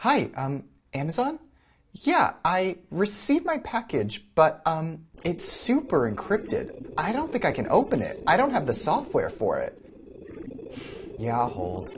Hi, Amazon? Yeah, I received my package, but, it's super encrypted. I don't think I can open it. I don't have the software for it. Yeah, I'll hold.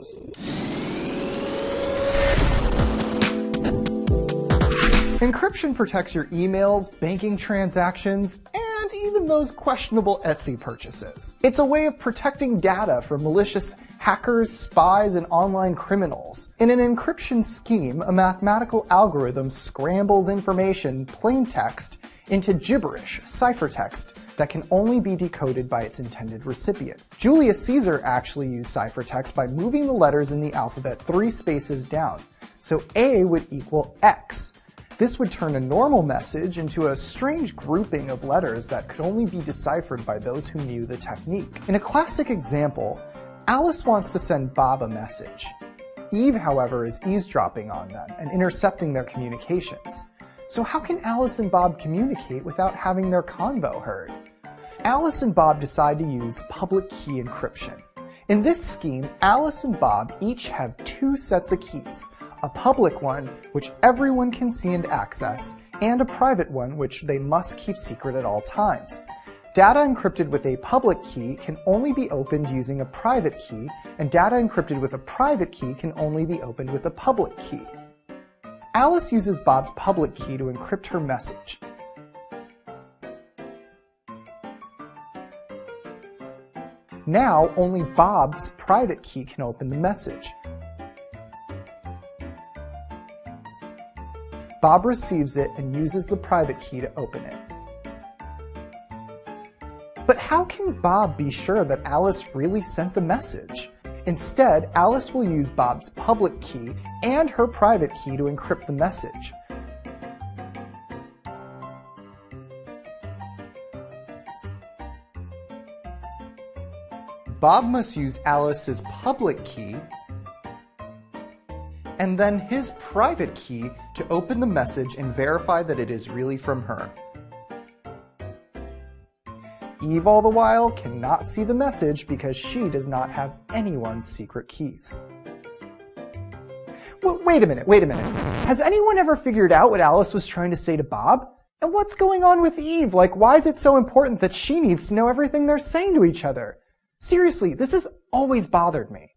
Encryption protects your emails, banking transactions, and even those questionable Etsy purchases. It's a way of protecting data from malicious hackers, spies, and online criminals. In an encryption scheme, a mathematical algorithm scrambles information, plain text, into gibberish, ciphertext, that can only be decoded by its intended recipient. Julius Caesar actually used ciphertext by moving the letters in the alphabet 3 spaces down. So A would equal X. This would turn a normal message into a strange grouping of letters that could only be deciphered by those who knew the technique. In a classic example, Alice wants to send Bob a message. Eve, however, is eavesdropping on them and intercepting their communications. So how can Alice and Bob communicate without having their convo heard? Alice and Bob decide to use public key encryption. In this scheme, Alice and Bob each have 2 sets of keys. A public one, which everyone can see and access, and a private one, which they must keep secret at all times. Data encrypted with a public key can only be opened using a private key, and data encrypted with a private key can only be opened with a public key. Alice uses Bob's public key to encrypt her message. Now, only Bob's private key can open the message. Bob receives it and uses the private key to open it. But how can Bob be sure that Alice really sent the message? Instead, Alice will use Bob's public key and her private key to encrypt the message. Bob must use Alice's public key and then his private key to open the message and verify that it is really from her. Eve, all the while, cannot see the message because she does not have anyone's secret keys. Wait a minute. Has anyone ever figured out what Alice was trying to say to Bob? And what's going on with Eve? Like, why is it so important that she needs to know everything they're saying to each other? Seriously, this has always bothered me.